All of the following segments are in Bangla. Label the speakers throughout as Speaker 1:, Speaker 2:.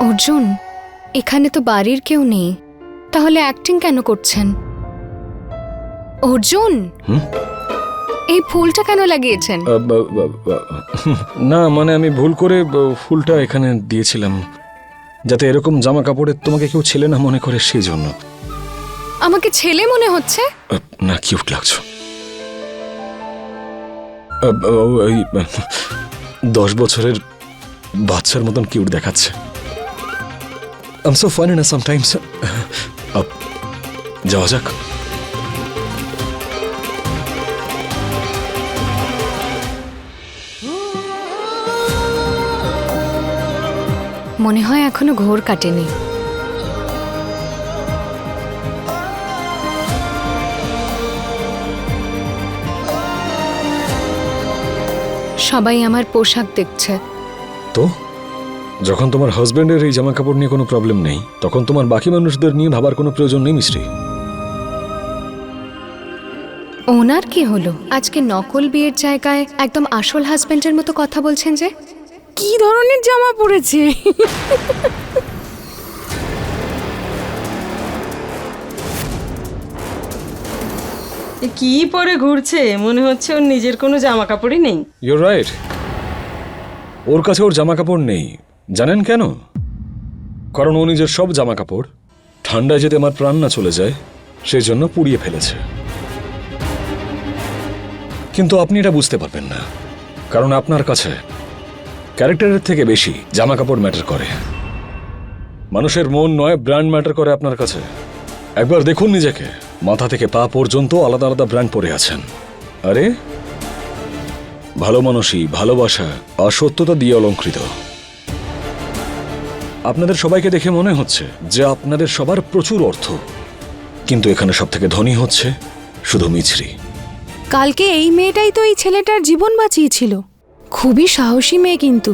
Speaker 1: অর্জুন, এখানে তো বাড়ির কেউ নেই, তাহলে অ্যাক্টিং কেন করছেন? অর্জুন, এই ফুলটা কেন লাগিয়েছেন?
Speaker 2: না মানে আমি ভুল করে ফুলটা এখানে দিয়েছিলাম, যাতে এরকম জামা কাপড়ে তোমাকে কেউ ছেলে না মনে করে, সেই জন্য।
Speaker 1: আমাকে ছেলে মনে হচ্ছে?
Speaker 2: না, কিউট লাগছো। ওই 10 বছরের বাচ্চার মতন কিউট দেখাচ্ছে। I'm so funny na sometimes. যাওয়া যাক।
Speaker 1: মনে হয় এখনো ঘোর কাটেনি। সবাই আমার পোশাক দেখছে।
Speaker 2: তো যখন তোমার হাজবেন্ডের এই জামা কাপড় নিয়ে কোনো প্রবলেম নেই, তখন তোমার বাকি মানুষদের নিয়ে ভাবার কোনো প্রয়োজন নেই মিস্ত্রি।
Speaker 1: ওনার কি হলো? আজকে নকল বিয়ের জায়গায় একদম আসল হাজবেন্ডের মতো কথা বলছেন যে।
Speaker 3: কি ধরনের জামা পরেছে? কি পরে ঘুরছে? মনে হচ্ছে ওর নিজের কোনো জামা কাপড়ই নেই।
Speaker 2: ইউর রাইট, ওর কাছে ওর জামা কাপড় নেই। জানেন কেন? কারণ ও নিজের সব জামা কাপড় ঠান্ডায় যেতে আমার প্রাণ না চলে যায় সেই জন্য পুড়িয়ে ফেলেছে। কিন্তু আপনি এটা বুঝতে পারবেন না, কারণ আপনার কাছে ক্যারেক্টারের থেকে বেশি জামা কাপড় ম্যাটার করে। মানুষের মন নয়, ব্র্যান্ড ম্যাটার করে আপনার কাছে। একবার দেখুন নিজেকে, মাথা থেকে পা পর্যন্ত আলাদা আলাদা ব্র্যান্ড পরে আছেন। আরে ভালো মানুষই ভালোবাসা আর সত্যতা দিয়ে অলংকৃত। আপনাদের সবাইকে দেখে মনে হচ্ছে যে আপনাদের সবার প্রচুর অর্থ, কিন্তু এখানে সব থেকে ধনী হচ্ছে শুধু মিছরি।
Speaker 3: কালকে এই মেয়েটাই তো এই ছেলেটার জীবন বাঁচিয়েছিল। খুবই সাহসী মেয়ে কিন্তু।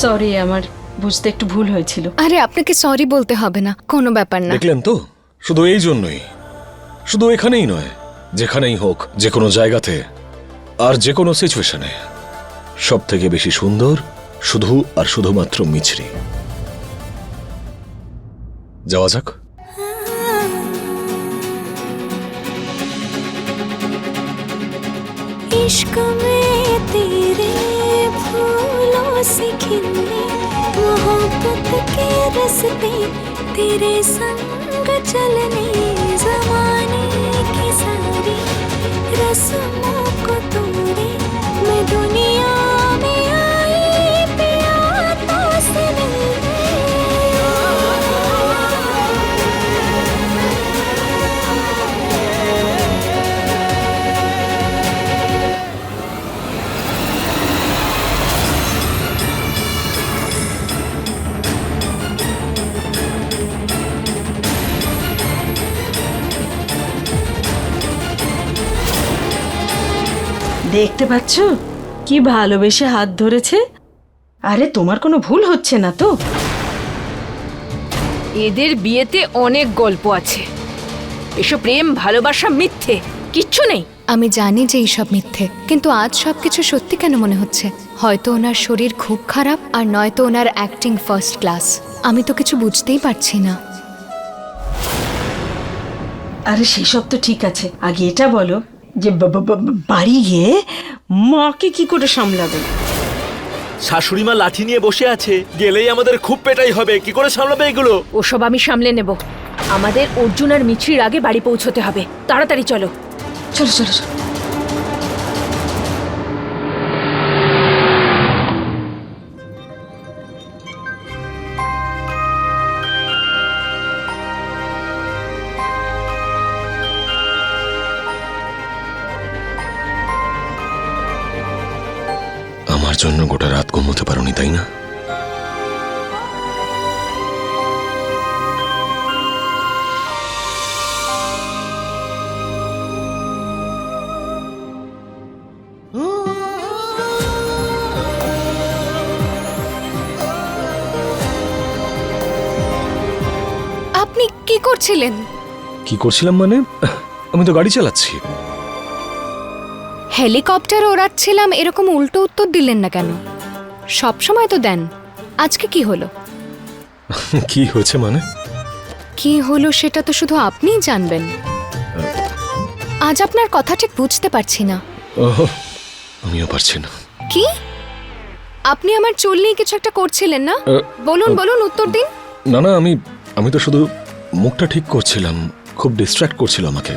Speaker 4: সরি, আমার বুঝতে একটু ভুল হয়েছিল।
Speaker 1: আরে আপনাকে সরি বলতে হবে না, কোনো ব্যাপার না।
Speaker 2: দেখলেন তো, শুধু এই জন্যই, শুধু এখানেই নয়, যেখানেই হোক, যে কোনো জায়গাতে আর যে কোনো সিচুয়েশনে সব থেকে বেশি সুন্দর শুধু আর শুধুমাত্র মিছরি। যাওয়া যাক।
Speaker 5: इश्क में तेरे फूलों से खिलने मोहब्बत के रस्ते तेरे संग चलने ज़माने की सारी रस्मों को तोड़े मैं दुनिया में आई पिया तो से मिलने।
Speaker 4: দেখতে পাচ্ছ কি ভালোবেসে হাত ধরেছে? আরে তোমার কোনো ভুল হচ্ছে না তো?
Speaker 6: এদের বিয়েতে অনেক গল্প আছে, এসব প্রেম ভালোবাসা মিথ্যে, কিচ্ছু নেই।
Speaker 1: আমি জানি যে এইসব মিথ্যে, কিন্তু আজ সবকিছু সত্যি কেন মনে হচ্ছে? হয়তো ওনার শরীর খুব খারাপ, আর নয়তো ওনার অ্যাক্টিং ফার্স্ট ক্লাস। আমি তো কিছু বুঝতেই পারছি না।
Speaker 4: আরে সেসব তো ঠিক আছে, আগে এটা বলো যে বাড়ি গিয়ে মাকে কি করে সামলাবে?
Speaker 7: শাশুড়ি মা লাঠি নিয়ে বসে আছে, গেলেই আমাদের খুব পেটাই হবে, কি করে সামলাবে এগুলো?
Speaker 6: ওসব আমি সামলে নেব। আমাদের অর্জুন আর মিছরির আগে বাড়ি পৌঁছতে হবে, তাড়াতাড়ি চলো।
Speaker 4: চলো চলো চলো।
Speaker 2: আমার জন্য গোটা রাত ঘুমোতে পারোনি, তাই না?
Speaker 1: আপনি কি করছিলেন?
Speaker 2: কি করছিলাম মানে? আমি তো গাড়ি চালাচ্ছি।
Speaker 1: হেলিকপ্টার ওড়াচ্ছিলাম এরকম উল্টো উত্তর দিলেন না কেন? সব সময় তো দেন, আজকে কি হলো?
Speaker 2: কি হয়েছে মানে?
Speaker 1: কি হলো সেটা তো শুধু আপনিই জানবেন। আজ আপনার কথা ঠিক বুঝতে পারছি না।
Speaker 2: ওহ, আমিও পারছি না।
Speaker 1: কি? আপনি আমার চুল নিয়ে কিছু একটা করছিলেন না? বলুন বলুন, উত্তর দিন।
Speaker 2: না না, আমি তো শুধু মুখটা ঠিক করছিলাম, খুব ডিস্ট্র্যাক্ট করছিল আমাকে।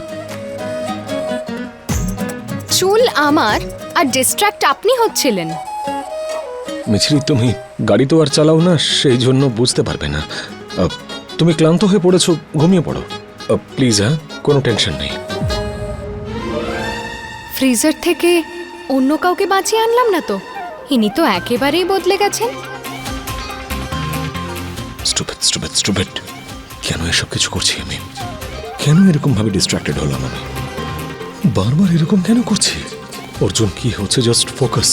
Speaker 1: চুল আমার আর ডিস্ট্র্যাক্ট আপনি হচ্ছিলেন।
Speaker 2: মিছরি, তুমি গাড়ি তো আর চালাও না, সেই জন্য বুঝতে পারবে না। তুমি ক্লান্ত হয়ে পড়েছো, ঘুমিয়ে পড়ো প্লিজ। হ্যাঁ, কোনো টেনশন নেই।
Speaker 1: ফ্রিজার থেকে অন্য কাউকে বাঁচিয়ে আনলাম না তো? ইনি তো একেবারেই বদলে গেছেন।
Speaker 2: স্টুপিড স্টুপিড স্টুপিড, কেন এসব কিছু করছি আমি? কেন এরকম ভাবে ডিস্ট্রাক্টেড হলাম আমি? বারবার এরকম কেন করছি? অর্জুন, কি হচ্ছে? Just focus.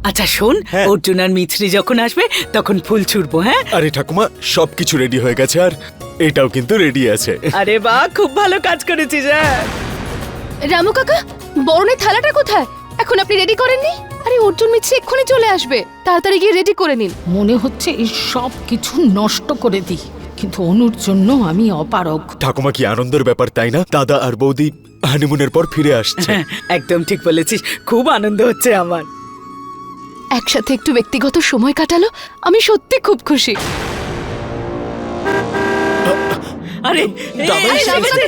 Speaker 8: আচ্ছা শোন, অর্জুন আর মিছরি যখন আসবে তখন ফুল ছুড়বো। হ্যাঁ,
Speaker 7: আরে ঠাকুমা, সবকিছু রেডি হয়ে গেছে, আর এটাও কিন্তু রেডি আছে।
Speaker 8: আরে বাহ, খুব ভালো কাজ করেছিস। হ্যাঁ,
Speaker 3: রামু কাকা, বরণের থালাটা কোথায়? এখন আপনি রেডি করেননি? আরে অর্জুন মিছরি এক্ষুনি চলে আসবে, তাড়াতাড়ি গিয়ে রেডি করে নিন।
Speaker 9: মনে হচ্ছে এই সব কিছু নষ্ট করে দিই, কিন্তু অনুর জন্য আমি অপারগ।
Speaker 7: ঠাকুমা, কি আনন্দের ব্যাপার তাই না? দাদা আর বৌদি হানিমুনের পর ফিরে আসছে।
Speaker 8: একদম ঠিক বলেছিস, খুব আনন্দ হচ্ছে আমার।
Speaker 3: একসাথে একটু ব্যক্তিগত সময় কাটালো, আমি সত্যি খুব খুশি।
Speaker 8: আরে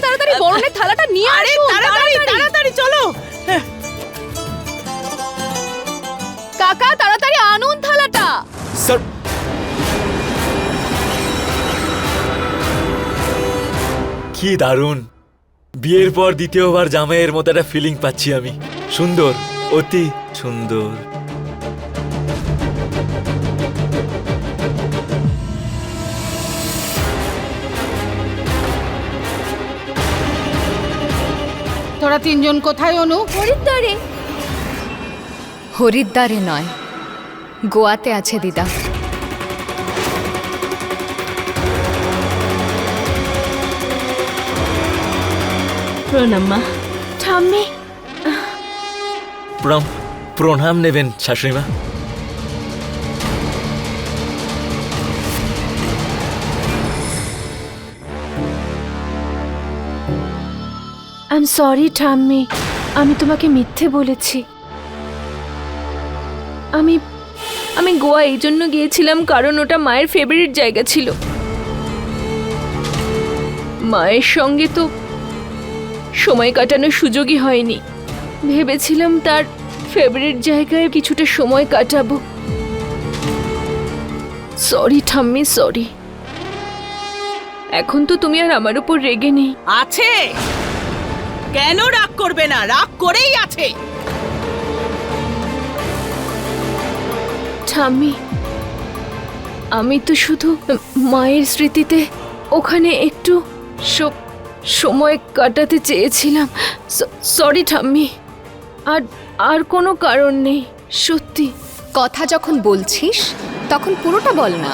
Speaker 3: তাড়াতাড়ি বরণের থালাটা নিয়ে আসুন,
Speaker 8: তাড়াতাড়ি চলো।
Speaker 3: কাকা তাড়াতাড়ি আনুন থালাটা।
Speaker 7: স্যার, কি দারুণ! বিয়ের পর দ্বিতীয়বার জামাইয়ের মতো একটা ফিলিং পাচ্ছি আমি। সুন্দর, অতি সুন্দর।
Speaker 9: তোরা তিনজন কোথায় অনু?
Speaker 1: হরিদ্বারে। হরিদ্বারে নয়, গোয়াতে আছে দিদা।
Speaker 4: প্রণাম মা।
Speaker 5: ঠাম্মি,
Speaker 7: প্রণাম নেবেন শাশুড়িমা।
Speaker 5: আই এম সরি ঠাম্মি, আমি তোমাকে মিথ্যে বলেছি। আমি গোয়া এই জন্য গিয়েছিলাম কারণ ওটা মায়ের ফেভারিট জায়গা ছিল। মায়ের সঙ্গে তো সময় কাটানোর সুযোগই হয়নি। ভেবেছিলাম তার ফেভারিট জায়গায় কিছুটা সময় কাটাবো। সরি ঠাম্মি, সরি। এখন তো তুমি আর আমার উপর রেগে নেই।
Speaker 8: আছে, কেন রাগ করবে না? রাগ করেই আছে।
Speaker 5: ঠাম্মি, আমি তো শুধু মায়ের স্মৃতিতে ওখানে একটু সময় কাটাতে চেয়েছিলাম। সরি ঠাম্মি, আর কোনো কারণ নেই, সত্যি।
Speaker 1: কথা যখন বলছিস তখন পুরোটা বল না।